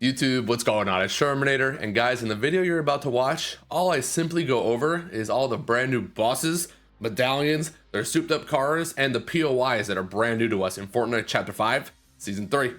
YouTube, what's going on? It's Shermanator, and guys, in the video you're about to watch, all I simply go over is all the brand new bosses, medallions, their souped up cars, and the POIs that are brand new to us in Fortnite Chapter 5, Season 3.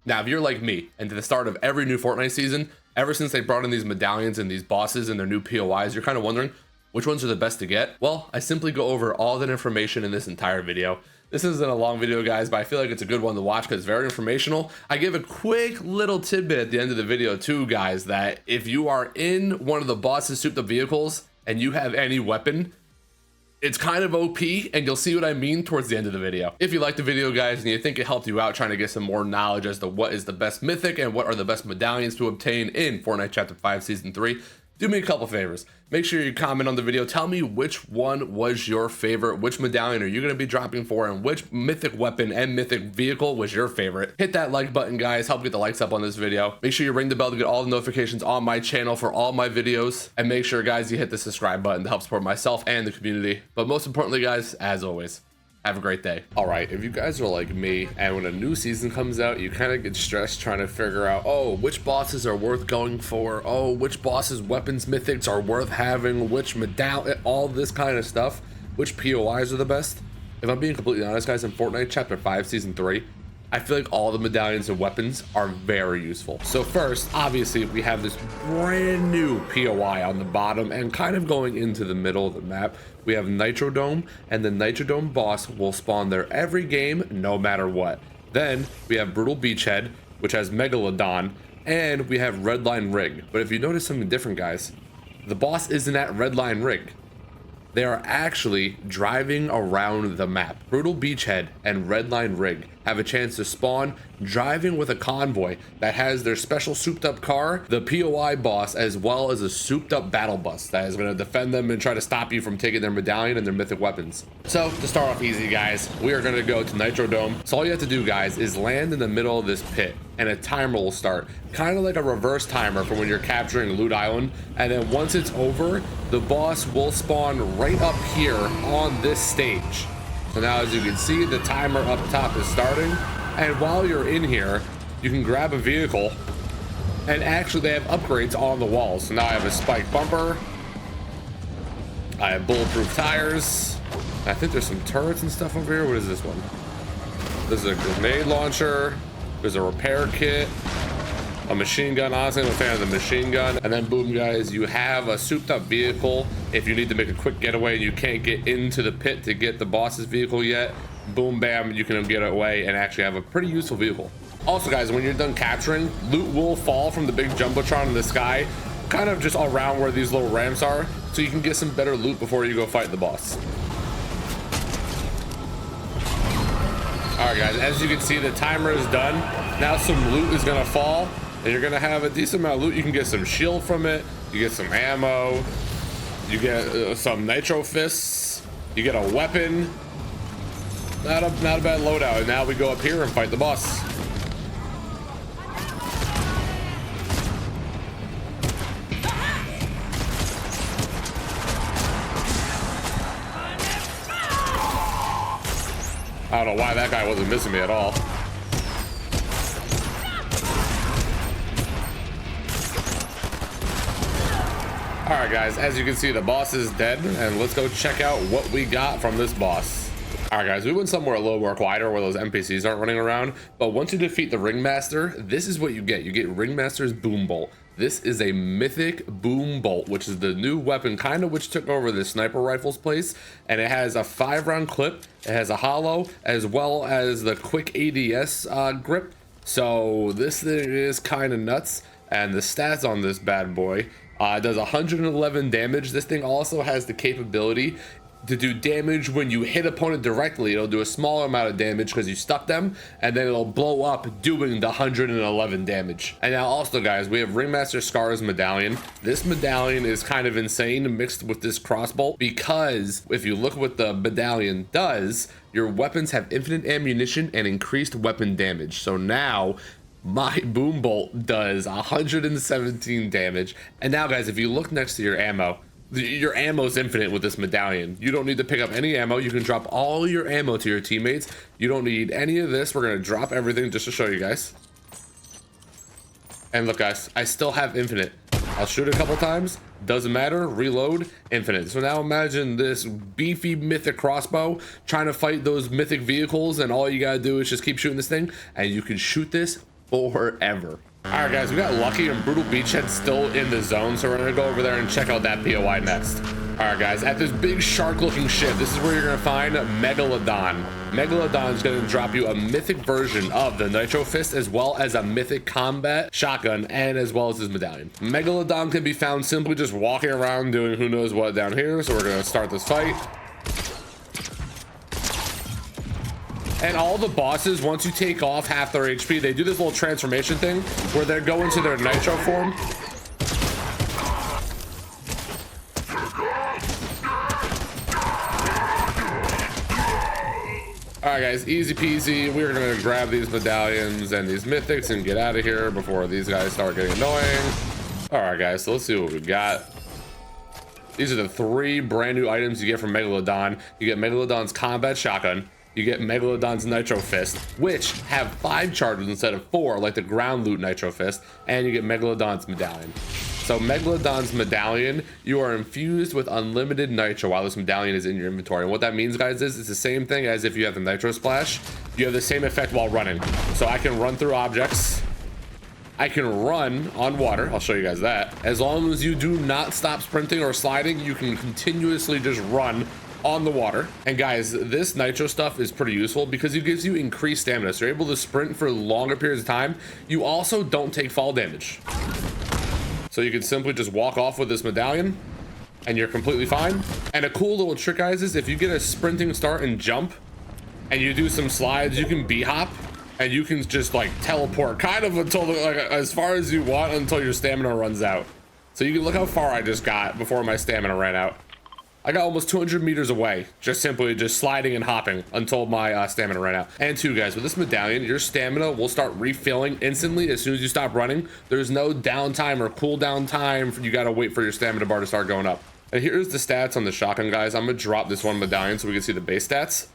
Now, if you're like me, and to the start of every new Fortnite season, ever since they brought in these medallions and these bosses and their new POIs, you're kind of wondering, which ones are the best to get? Well, I simply go over all that information in this entire video. This isn't a long video, guys, but I feel like it's a good one to watch because it's very informational. I give a quick little tidbit at the end of the video too, guys, that if you are in one of the boss's souped up vehicles and you have any weapon, it's kind of OP, and you'll see what I mean towards the end of the video. If you like the video, guys, and you think it helped you out trying to get some more knowledge as to what is the best mythic and what are the best medallions to obtain in Fortnite Chapter 5 Season 3, do me a couple favors. Make sure you comment on the video. Tell me which one was your favorite, which medallion are you going to be dropping for, and which mythic weapon and mythic vehicle was your favorite. Hit that like button, guys. Help get the likes up on this video. Make sure you ring the bell to get all the notifications on my channel for all my videos. And make sure, guys, you hit the subscribe button to help support myself and the community. But most importantly, guys, as always, have a great day. All right, if you guys are like me and when a new season comes out, you kind of get stressed trying to figure out, oh, which bosses are worth going for? Oh, which bosses, weapons, mythics are worth having? Which medallion, all this kind of stuff. Which POIs are the best? If I'm being completely honest, guys, in Fortnite Chapter 5 Season 3, I feel like all the medallions and weapons are very useful. So first, obviously, we have this brand new POI on the bottom and kind of going into the middle of the map. We have Nitro Dome, and the Nitro Dome boss will spawn there every game, no matter what. Then we have Brutal Beachhead, which has Megalodon, and we have Redline Rig. But if you notice something different, guys, the boss isn't at Redline Rig. They are actually driving around the map. Brutal Beachhead and Redline Rig have a chance to spawn driving with a convoy that has their special souped up car, the POI boss, as well as a souped up battle bus that is going to defend them and try to stop you from taking their medallion and their mythic weapons. So to start off easy, guys, we are going to go to Nitro Dome. So all you have to do, guys, is land in the middle of this pit and a timer will start, kind of like a reverse timer for when you're capturing Loot Island. And then once it's over, the boss will spawn right up here on this stage. So now, as you can see, the timer up top is starting, and while you're in here, you can grab a vehicle, and actually they have upgrades on the walls. So now I have a spike bumper, I have bulletproof tires, I think there's some turrets and stuff over here. What is this one? This is a grenade launcher, there's a repair kit, a machine gun. Honestly, I'm a fan of the machine gun. And then boom, guys, you have a souped up vehicle if you need to make a quick getaway and you can't get into the pit to get the boss's vehicle yet. Boom, bam, you can get away and actually have a pretty useful vehicle. Also, guys, when you're done capturing, loot will fall from the big jumbotron in the sky, kind of just around where these little ramps are, so you can get some better loot before you go fight the boss. All right, guys, as you can see, the timer is done. Now some loot is gonna fall, and you're gonna have a decent amount of loot. You can get some shield from it, you get some ammo, you get some nitro fists, you get a weapon. Not a bad loadout. And now we go up here and fight the boss. I don't know why that guy wasn't missing me at all. All right, guys, as you can see, the boss is dead, and let's go check out what we got from this boss. All right, guys, we went somewhere a little more quieter where those NPCs aren't running around, but once you defeat the Ringmaster, this is what you get. You get Ringmaster's Boom Bolt. This is a mythic boom bolt, which is the new weapon, kind of which took over the sniper rifle's place, and it has a 5-round clip, it has a hollow, as well as the quick ADS grip. So this thing is kind of nuts, and the stats on this bad boy, it does 111 damage. This thing also has the capability to do damage when you hit opponent directly. It'll do a smaller amount of damage because you stuck them, and then it'll blow up doing the 111 damage. And now also, guys, we have Ringmaster Scar's medallion. This medallion is kind of insane mixed with this crossbolt, because if you look what the medallion does, your weapons have infinite ammunition and increased weapon damage. So now my boom bolt does 117 damage. And now, guys, if you look next to your ammo, Your ammo's infinite with this medallion. You don't need to pick up any ammo. You can drop all your ammo to your teammates. You don't need any of this. We're gonna drop everything just to show you guys. And look, guys, I still have infinite. I'll shoot a couple times, doesn't matter, reload, infinite. So now imagine this beefy mythic crossbow trying to fight those mythic vehicles, and all you gotta do is just keep shooting this thing, and you can shoot this forever. All right, guys, we got lucky and Brutal Beachhead still in the zone, so we're gonna go over there and check out that POI next. All right, guys, at this big shark-looking ship, this is where you're gonna find Megalodon. Megalodon is gonna drop you a mythic version of the Nitro Fist, as well as a mythic combat shotgun, and as well as his medallion. Megalodon can be found simply just walking around doing who knows what down here, so we're gonna start this fight. And all the bosses, once you take off half their HP, they do this little transformation thing where they go into their nitro form. All right, guys, easy peasy. We're gonna grab these medallions and these mythics and get out of here before these guys start getting annoying. All right, guys, so let's see what we got. These are the 3 brand new items you get from Megalodon. You get Megalodon's combat shotgun. You get Megalodon's Nitro Fist, which have 5 charges instead of 4, like the ground loot Nitro Fist, and you get Megalodon's medallion. So Megalodon's medallion, you are infused with unlimited nitro while this medallion is in your inventory. And what that means, guys, is it's the same thing as if you have the nitro splash. You have the same effect while running. So I can run through objects. I can run on water. I'll show you guys that. As long as you do not stop sprinting or sliding, you can continuously just run on the water. And guys, this nitro stuff is pretty useful because it gives you increased stamina, so you're able to sprint for longer periods of time. You also don't take fall damage, so you can simply just walk off with this medallion and you're completely fine. And a cool little trick, guys, is if you get a sprinting start and jump and you do some slides, you can b-hop and you can just like teleport kind of until like as far as you want until your stamina runs out. So you can look how far I just got before my stamina ran out. I got almost 200 meters away, just simply just sliding and hopping until my stamina ran out. And 2, guys, with this medallion, your stamina will start refilling instantly as soon as you stop running. There's no downtime or cooldown time. You gotta wait for your stamina bar to start going up. And here's the stats on the shotgun, guys. I'm gonna drop this one medallion so we can see the base stats.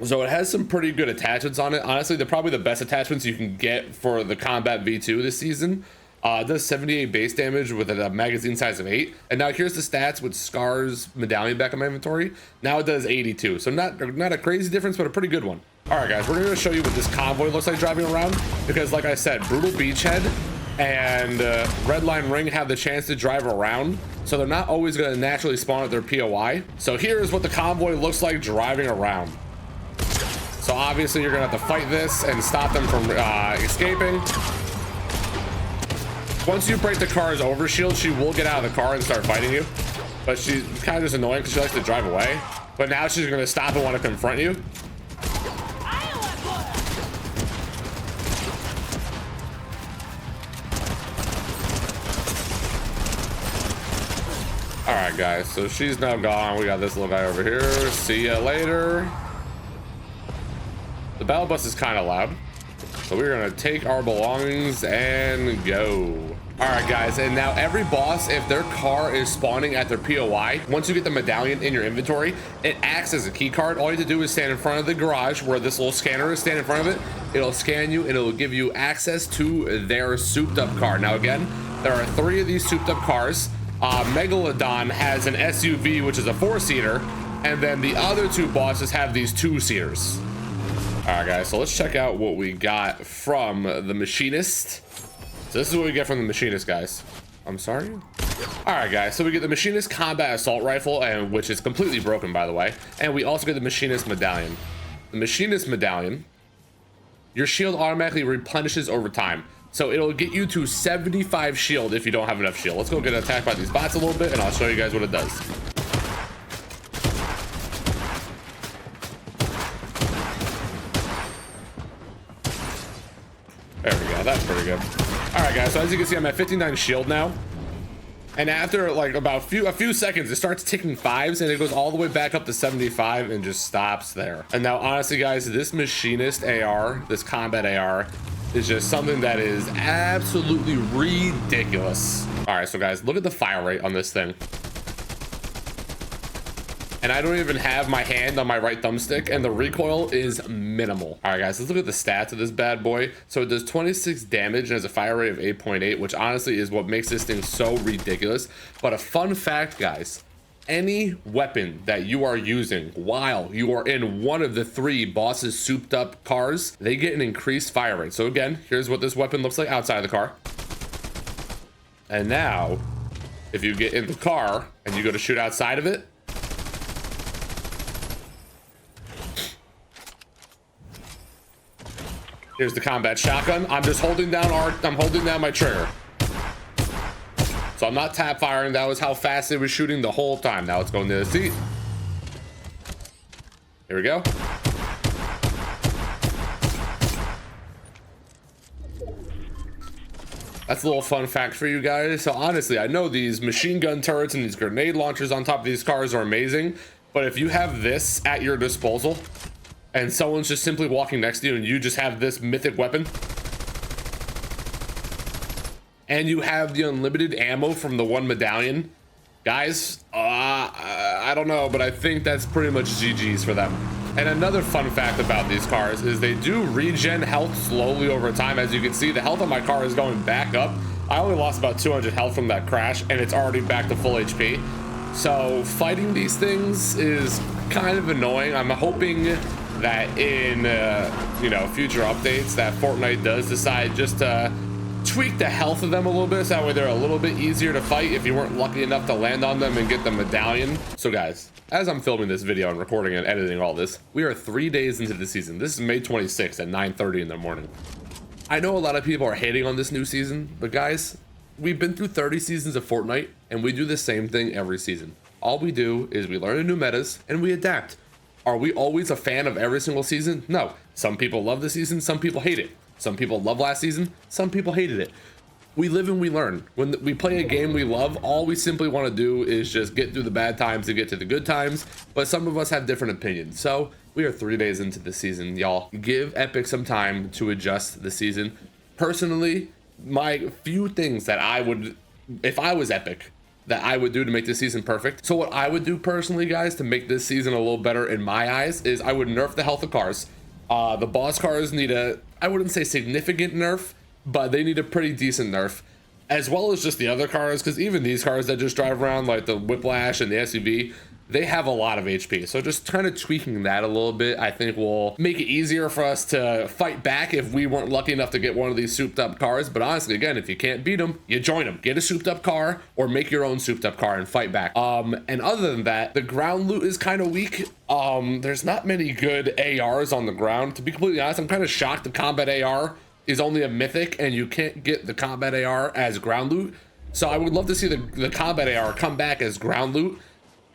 So it has some pretty good attachments on it. Honestly, they're probably the best attachments you can get for the Combat V2 this season. It does 78 base damage with a magazine size of 8. And now here's the stats with Scar's medallion back in my inventory. Now it does 82. So not a crazy difference, but a pretty good one. All right, guys, we're going to show you what this convoy looks like driving around. Because like I said, Brutal Beachhead and Red Line Ring have the chance to drive around. So they're not always going to naturally spawn at their POI. So here's what the convoy looks like driving around. So obviously you're going to have to fight this and stop them from escaping. Once you break the car's overshield, she will get out of the car and start fighting you. But she's kind of just annoying because she likes to drive away. But now she's going to stop and want to confront you. All right, guys, so she's now gone. We got this little guy over here. See ya later. The battle bus is kind of loud. So we're gonna take our belongings and go. All right, guys, and now every boss, if their car is spawning at their POI, once you get the medallion in your inventory, it acts as a key card. All you have to do is stand in front of the garage where this little scanner is, stand in front of it. It'll scan you and it'll give you access to their souped up car. Now again, there are 3 of these souped up cars. Megalodon has an SUV, which is a 4-seater, and then the other 2 bosses have these 2-seaters. All right, guys, so let's check out what we got from the machinist. So this is what we get from the machinist, guys. I'm sorry. All right, guys, so we get the machinist combat assault rifle, and which is completely broken, by the way. And we also get the machinist medallion. The machinist medallion, your shield automatically replenishes over time. So it'll get you to 75 shield if you don't have enough shield. Let's go get attacked by these bots a little bit, and I'll show you guys what it does. There we go, that's pretty good. All right, guys, so as you can see, I'm at 59 shield now. And after like about a few seconds, it starts ticking 5s and it goes all the way back up to 75 and just stops there. And now, honestly, guys, this machinist AR, this combat AR, is just something that is absolutely ridiculous. All right, so guys, look at the fire rate on this thing. And I don't even have my hand on my right thumbstick, and the recoil is minimal. All right, guys, let's look at the stats of this bad boy. So it does 26 damage and has a fire rate of 8.8, which honestly is what makes this thing so ridiculous. But a fun fact, guys, any weapon that you are using while you are in one of the 3 bosses souped up cars, they get an increased fire rate. So again, here's what this weapon looks like outside of the car. And now, if you get in the car and you go to shoot outside of it, here's the combat shotgun. I'm just holding down I'm holding down my trigger. So I'm not tap firing. That was how fast it was shooting the whole time. Now it's going to the seat. Here we go. That's a little fun fact for you guys. So honestly, I know these machine gun turrets and these grenade launchers on top of these cars are amazing, but if you have this at your disposal and someone's just simply walking next to you and you just have this mythic weapon and you have the unlimited ammo from the one medallion, guys, I don't know, but I think that's pretty much GG's for them. And another fun fact about these cars is they do regen health slowly over time. As you can see, the health on my car is going back up. I only lost about 200 health from that crash, and it's already back to full HP. So fighting these things is kind of annoying. I'm hoping that in future updates that Fortnite does decide just to tweak the health of them a little bit, so that way they're a little bit easier to fight if you weren't lucky enough to land on them and get the medallion. So guys, as I'm filming this video and recording and editing all this, we are 3 days into the season. This is May 26th at 9:30 in the morning. I know a lot of people are hating on this new season, but guys, we've been through 30 seasons of Fortnite and we do the same thing every season. All we do is we learn the new metas and we adapt. Are we always a fan of every single season? No. Some people love the season, some people hate it. Some people love last season, some people hated it. We live and we learn. When we play a game we love, all we simply want to do is just get through the bad times to get to the good times, but some of us have different opinions. So we are 3 days into the season, y'all. Give Epic some time to adjust the season. Personally, my few things that I would, if I was Epic, that I would do to make this season perfect. So what I would do personally, guys, to make this season a little better in my eyes is I would nerf the health of cars. The boss cars need I wouldn't say significant nerf, but they need a pretty decent nerf, as well as just the other cars, because even these cars that just drive around, like the Whiplash and the SUV, they have a lot of HP. So just kind of tweaking that a little bit, I think will make it easier for us to fight back if we weren't lucky enough to get one of these souped up cars. But honestly, again, if you can't beat them, you join them. Get a souped up car or make your own souped up car and fight back. And other than that, the ground loot is kind of weak. There's not many good ARs on the ground. To be completely honest, I'm kind of shocked the combat AR is only a mythic and you can't get the combat AR as ground loot. So I would love to see the combat AR come back as ground loot.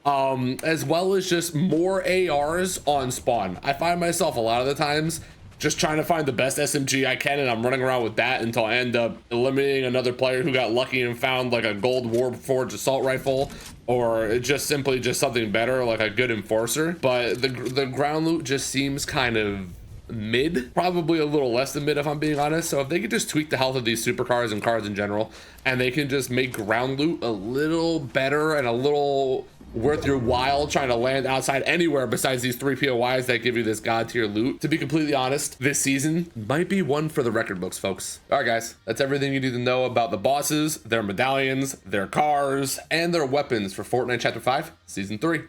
As well as just more ARs on spawn. I find myself a lot of the times just trying to find the best SMG I can, and I'm running around with that until I end up eliminating another player who got lucky and found like a gold Warforged assault rifle, or just simply just something better like a good enforcer. But the ground loot just seems kind of mid, probably a little less than mid if I'm being honest. So if they could just tweak the health of these supercars and cars in general, and they can just make ground loot a little better and a little worth your while trying to land outside anywhere besides these 3 POIs that give you this god tier loot. To be completely honest, this season might be one for the record books, folks. All right, guys, that's everything you need to know about the bosses, their medallions, their cars, and their weapons for Fortnite Chapter 5, Season 3.